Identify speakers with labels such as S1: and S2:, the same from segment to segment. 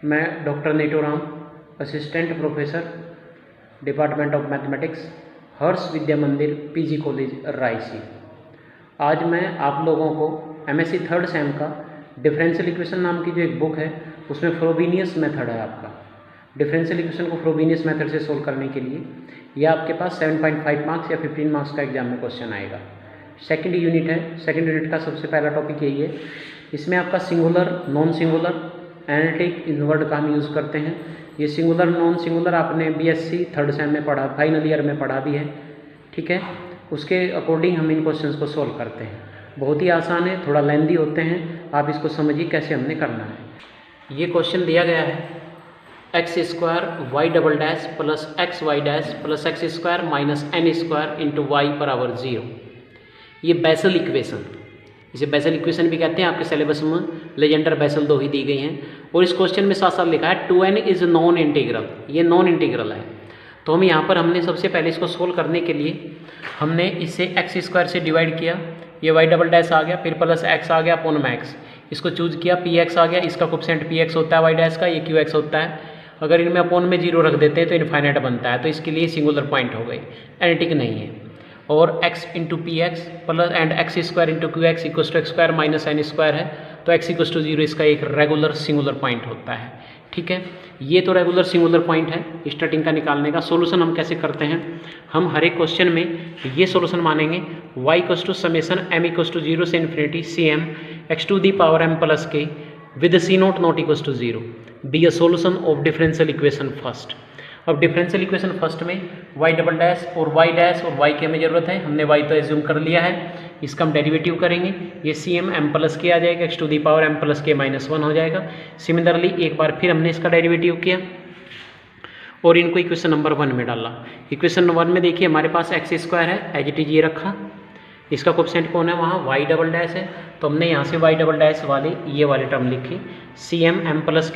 S1: मैं doctor Neetu Ram, assistant professor department of mathematics, Harsh Vidya Mandir PG college Raisi. आज मैं आप लोगों को एमएससी थर्ड सेम का डिफरेंशियल इक्वेशन नाम की जो एक बुक है उसमें फ्रोबेनियस मेथड है। आपका डिफरेंशियल इक्वेशन को फ्रोबेनियस मेथड से सोल्व करने के लिए यह आपके पास 7.5 मार्क्स या 15 मार्क्स का एग्जाम में क्वेश्चन आएगा। सेकंड यूनिट है। सेकंड यूनिट का सबसे पहला टॉपिक यही है। इसमें आपका singular, non singular, analytic, inward का हम यूज़ करते हैं। ये सिंगुलर नॉन सिंगुलर आपने बीएससी थर्ड सेम में पढ़ा, फाइनल ईयर में पढ़ा भी है, ठीक है। उसके अकॉर्डिंग हम इन क्वेश्चंस को सोल्व करते हैं। बहुत ही आसान है, थोड़ा लेंदी होते हैं, आप इसको समझिए कैसे हमने करना है। ये क्वेश्चन दिया गया है x square y double dash plus x y dash plus x square minus n square into y बराबर 0। ये बेसल इक्वेशन, इसे बेसल इक्वेशन भी कहते हैं। आपके सिलेबस में लेजेंडर बेसल 2 ही दी गई हैं। और इस क्वेश्चन में साथ साथ लिखा है 2n इज नॉन इंटीग्रल। ये नॉन इंटीग्रल है। तो हम यहाँ पर हमने सबसे पहले इसको सोल्व करने के लिए हमने इसे एक्स स्क्वायर से डिवाइड किया, ये वाई डबल डैश आ गया, फिर प्लस एक्स आ गया अपॉन मैक्स, इसको चूज किया, पी एक्स आ गया, इसका कोफिशिएंट पी एक्स होता है वाई डैश का, ये क्यू एक्स होता है। अगर इनमें अपॉन में 0 रख देते हैं तो इनफाइनाइट बनता है, तो इसके लिए सिंगुलर पॉइंट हो गई, एनालिटिक नहीं है। और x into p x plus and x square into q x equals to x square minus n square है, तो x इक्वस टू 0 इसका एक रेगुलर सिंगुलर पॉइंट होता है, ठीक है। ये तो रेगुलर सिंगुलर पॉइंट है स्टार्टिंग का निकालने का। सोल्यूशन हम कैसे करते हैं, हम हर एक क्वेश्चन में ये सोल्यूशन मानेंगे y equals to summation m equals to 0 से infinity C M x to the power m plus K with C naught not equals to 0 be a solution of differential equation first. अब differential equation first में y double dash और y dash और y की हमें ज़रूरत है, हमने y तो एज्यूम कर लिया है, इसका हम डेरिवेटिव करेंगे, ये सी एम एम प्लस के आ जाएगा, x to the power M plus के माइनस 1 हो जाएगा। सिमिलरली एक बार फिर हमने इसका डेरिवेटिव किया और इनको इक्वेशन नंबर 1 में डाला। इक्वेशन 1 में देखिए हमारे पास एक्स स्क्वायर है, एज इट इज ये रखा, इसका कोफिशिएंट कौन है, वहाँ y डबल डैश है, तो हमने यहाँ से y डबल डैश वाले ये वाले टर्म लिखी, सी एम एम प्लस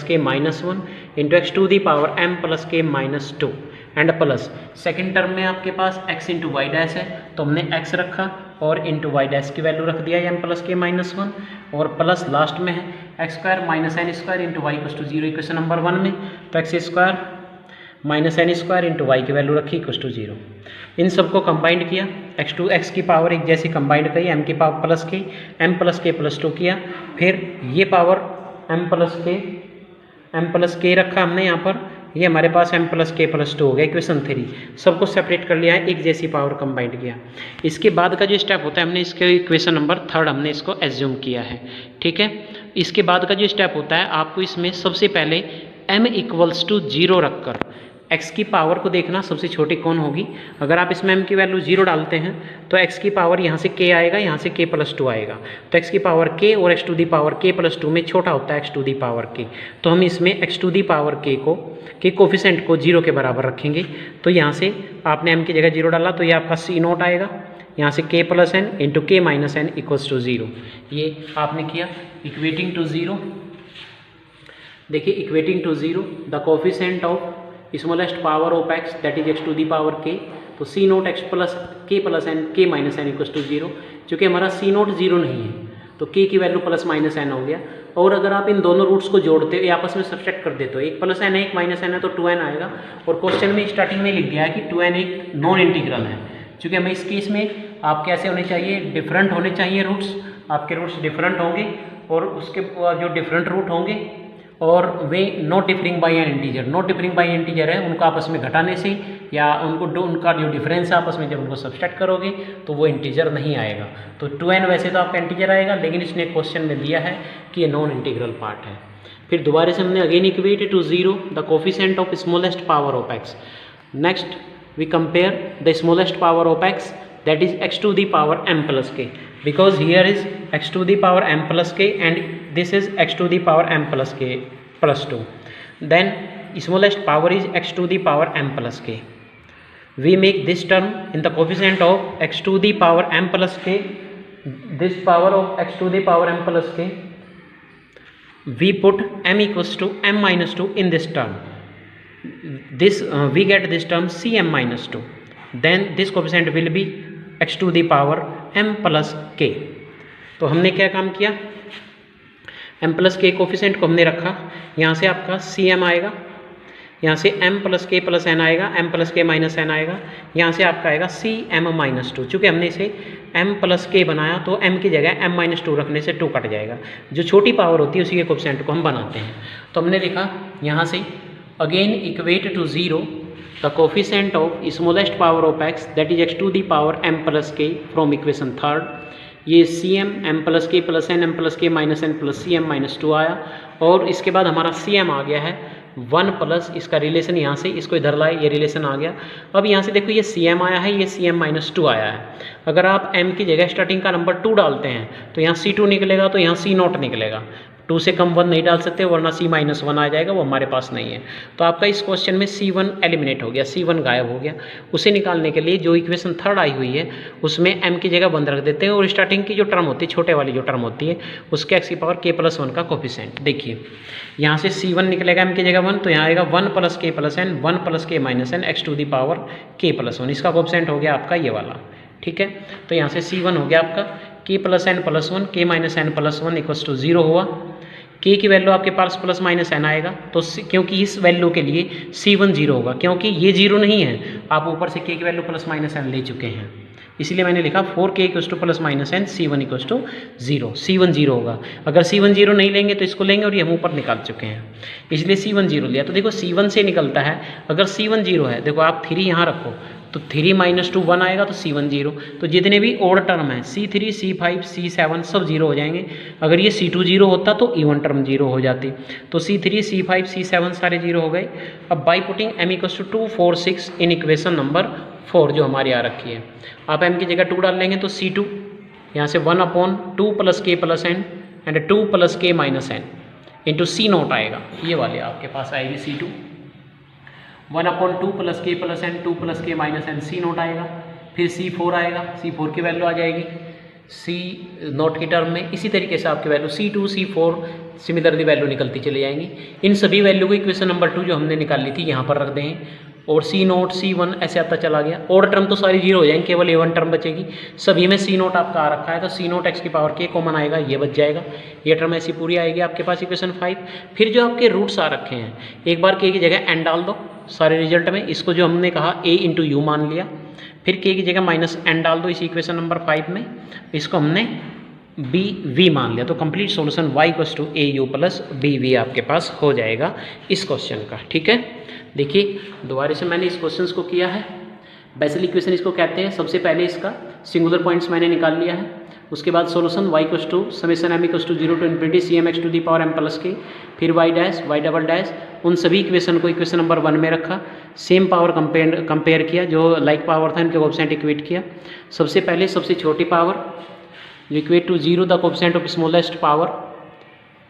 S1: के minus 1 into X to the power M plus के minus 2 and plus second term में आपके पास x इंटू वाई डैश है, तो हमने x रखा और इंटू वाई डैश की वैल्यू रख दिया एम प्लस के माइनस 1 और प्लस लास्ट में है x square minus n square into y equals to 0 equation number 1 में, तो x square minus n square into y की वैल्यू रखी इक्वस टू 0। इन सबको कंबाइंड किया, एक्स टू एक्स की पावर एक जैसी कंबाइंड करी, एम की power M plus k plus 2 किया, फिर ये पावर एम प्लस के रखा हमने यहाँ पर, ये हमारे पास एम प्लस के प्लस 2 हो गया इक्वेशन 3। सबको सेपरेट कर लिया है, एक जैसी पावर कंबाइंड किया। इसके बाद का जो स्टेप होता है, हमने इसके इक्वेशन नंबर 3 हमने इसको एज्यूम किया है, ठीक है। इसके बाद का जो स्टेप होता है, आपको इसमें सबसे पहले m इक्वल्स टू 0 रखकर x की पावर को देखना सबसे छोटी कौन होगी। अगर आप इसमें m की वैल्यू 0 डालते हैं तो x की पावर यहाँ से k आएगा, यहाँ से k प्लस 2 आएगा, तो x की पावर k और x to the power k plus 2 में छोटा होता है x to the power k, तो हम इसमें x to the power k को के कोफिशिएंट को 0 के बराबर रखेंगे। तो यहाँ से आपने m की जगह 0 डाला तो ये आपका c नोट आएगा, यहाँ से k plus n into k minus n equals to 0। ये आपने किया इक्वेटिंग टू 0। देखिए equating to 0 the coefficient of smallest power of x that is x to the power k, तो c naught x plus k plus n k minus n equals to 0। चूँकि हमारा c note 0 नहीं है तो k की value plus minus N हो गया। और अगर आप इन दोनों रूट्स को जोड़ते हो, आपस में सब्सट्रैक्ट कर देते हो, एक प्लस एन है एक माइनस एन है, तो 2n आएगा। और क्वेश्चन में स्टार्टिंग में लिख दिया है कि 2n एक नॉन इंटीग्रल है। चूँकि हमें इस केस में आप कैसे होने चाहिए, डिफरेंट होने चाहिए रूट्स, आपके रूट्स डिफरेंट होंगे और उसके जो डिफरेंट रूट होंगे और वे not differing by an integer, not differing by integer है, उनको आपस में घटाने से या उनका जो डिफरेंस है आपस में जब उनको सब्सट्रैक्ट करोगे तो वो इंटीजर नहीं आएगा। तो 2n वैसे तो आपका इंटीजर आएगा, लेकिन इसने क्वेश्चन में दिया है कि ये नॉन इंटीग्रल पार्ट है। फिर दोबारा से हमने again equate to 0 the coefficient of smallest power of x। Next we compare the smallest power of x that is x to the power m plus k, because here is x to the power m plus k and this is x to the power m plus k plus 2. Then smallest power is x to the power m plus k. We make this term in the coefficient of x to the power m plus k, this power of x to the power m plus k, we put m equals to m minus 2 in this term. This we get this term cm minus 2. Then this coefficient will be x to the power m plus k. तो हमने क्या काम किया, m plus के coefficient को हमने रखा, यहाँ से आपका cm आएगा, यहाँ से m plus k plus n आएगा, m प्लस के माइनस n आएगा, यहाँ से आपका आएगा cm माइनस 2। चूँकि हमने इसे m प्लस के बनाया तो m की जगह m माइनस 2 रखने से 2 कट जाएगा। जो छोटी पावर होती है उसी के कोफिशेंट को हम बनाते हैं। तो हमने लिखा यहाँ से again equate to 0 the coefficient of smallest power of x that is x to the power m plus k from equation third. ये cm m plus k plus n m plus के minus n plus cm minus 2 आया, और इसके बाद हमारा cm आ गया है 1 plus इसका रिलेशन, यहाँ से इसको इधर लाए, ये रिलेशन आ गया। अब यहाँ से देखो ये cm आया है, ये cm माइनस 2 आया है। अगर आप m की जगह स्टार्टिंग का नंबर 2 डालते हैं तो यहाँ c2 निकलेगा, तो यहाँ c0 निकलेगा। 2 से कम 1 नहीं डाल सकते, वरना c माइनस 1 आ जाएगा, वो हमारे पास नहीं है। तो आपका इस क्वेश्चन में c1 एलिमिनेट हो गया, c1 गायब हो गया। उसे निकालने के लिए जो इक्वेशन थर्ड आई हुई है उसमें m की जगह 1 रख देते हैं, और स्टार्टिंग की जो टर्म होती है, छोटे वाली जो टर्म होती है, उसके x की पावर k प्लस 1 का कोफिशेंट। देखिए यहाँ से c1 निकलेगा m की जगह 1, तो यहाँ आएगा 1 plus k plus n 1 plus के minus n x to the power k plus 1। इसका कोफिशेंट हो गया आपका ये वाला, ठीक है। तो यहाँ से c1 हो गया आपका k plus n plus 1, k minus n plus 1 equals to 0 हुआ। k की वैल्यू आपके पास प्लस माइनस n आएगा, तो क्योंकि इस वैल्यू के लिए c1 0 होगा, क्योंकि ये 0 नहीं है, आप ऊपर से k की वैल्यू प्लस माइनस n ले चुके हैं, इसलिए मैंने लिखा 4k equals to plus minus n c1 equals to 0। c1 0 होगा। अगर c1 0 नहीं लेंगे तो इसको लेंगे, और ये हम ऊपर निकाल चुके हैं, इसलिए c1 0 लिया। तो देखो c1 से निकलता है, अगर c1 0 है, देखो आप 3 यहाँ रखो तो 3 माइनस 2 1 आएगा, तो c1 0। तो जितने भी ओड टर्म है c3 c5 c7 सब 0 हो जाएंगे। अगर ये c2 0 होता तो इवन टर्म 0 हो जाती, तो c3 c5 c7 सारे 0 हो गए। अब by putting m equals to 2 4 6 in equation number 4 जो हमारी आ रखी है, आप m की जगह 2 डाल लेंगे तो c2 यहाँ से 1/2 plus k plus n and 2 plus के माइनस n इंटू c0 आएगा। ये वाले आपके पास आएगी c2 1/2 plus k plus n 2 plus के माइनस n c0 आएगा। फिर c4 आएगा, c4 की वैल्यू आ जाएगी c0 की टर्म में। इसी तरीके से आपकी value c2 c4 similarly value निकलती चली जाएंगी। इन सभी वैल्यू को इक्वेशन नंबर 2 जो हमने निकाल ली थी यहाँ पर रख दें, और c0 c1 ऐसे आता चला गया। और टर्म तो सारी 0 हो जाएंगे, केवल a1 टर्म बचेगी। सभी में c0 आपका आ रखा है, तो c0 x की पावर k कॉमन आएगा, ये बच जाएगा। ये टर्म ऐसी पूरी आएगी आपके पास इक्वेशन 5। फिर जो आपके रूट्स आ रखे हैं, एक बार k की जगह n डाल दो सारे रिजल्ट में, इसको जो हमने कहा a इंटू यू मान लिया। फिर k की जगह माइनस n डाल दो इस इक्वेशन नंबर 5 में, इसको हमने बी वी मान लिया। तो complete solution y equals to A you plus B v आपके पास हो जाएगा इस क्वेश्चन का, ठीक है। देखिए दोबारा से मैंने इस क्वेश्चन को किया है, बेसल इक्वेशन इसको कहते हैं। सबसे पहले इसका सिंगुलर पॉइंट्स मैंने निकाल लिया है, उसके बाद solution y equals to summation m equals to 0 to infinity C M x to the power m plus k, फिर y dash y double dash, उन सभी इक्वेशन को इक्वेशन नंबर 1 में रखा, सेम पावर कंपेयर किया, जो लाइक पावर था इनके कोएफिशिएंट इक्वेट किया। सबसे पहले सबसे छोटी पावर जो equate to 0 the coefficient of smallest power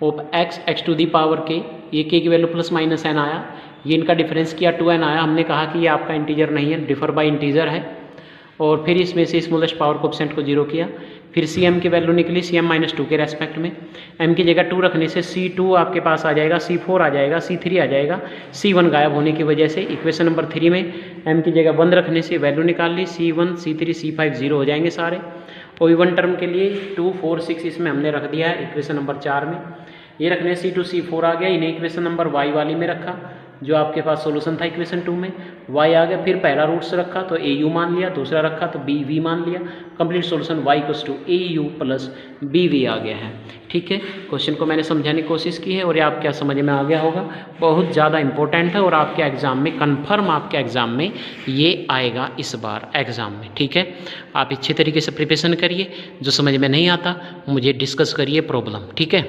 S1: of x to the power k, ये k की वैल्यू प्लस माइनस n आया, ये इनका डिफरेंस किया 2n आया। हमने कहा कि ये आपका इंटीजर नहीं है, डिफर बाय इंटीजर है। और फिर इसमें से स्मॉलेस्ट पावर कोएफिशिएंट को 0 किया। फिर cm की वैल्यू निकली cm माइनस 2 के रेस्पेक्ट में, m की जगह 2 रखने से c2 आपके पास आ जाएगा, c4 आ जाएगा, c3 आ जाएगा, c1 गायब होने की वजह से इक्वेशन नंबर 3 में m की जगह 1 रखने से वैल्यू निकाल ली, c1 c3 c5 0 हो जाएंगे सारे। और इवन टर्म के लिए 2 4 6 इसमें हमने रख दिया है इक्वेशन नंबर 4 में। ये रखने c2 c4 आ गया, इन्हें इक्वेशन नंबर y वाली में रखा जो आपके पास सॉल्यूशन था इक्वेशन 2 में, y आ गया। फिर पहला रूट्स रखा तो ए यू मान लिया, दूसरा रखा तो बी वी मान लिया। Complete solution y equals to A you plus B V आ गया है, ठीक है। क्वेश्चन को मैंने समझाने की कोशिश की है और ये आप क्या समझ में आ गया होगा, बहुत ज़्यादा इंपॉर्टेंट है और आपके एग्ज़ाम में कन्फर्म आपके एग्ज़ाम में ये आएगा इस बार एग्ज़ाम में, ठीक है। आप अच्छे तरीके से प्रिपरेशन करिए, जो समझ में नहीं आता मुझे डिस्कस करिए प्रॉब्लम, ठीक है।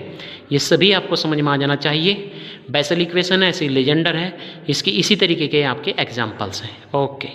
S1: ये सभी आपको समझ में आ जाना चाहिए। बेसल इक्वेशन है, ऐसे लेजेंडर है, इसकी इसी तरीके के आपके एग्जाम्पल्स हैं। ओके।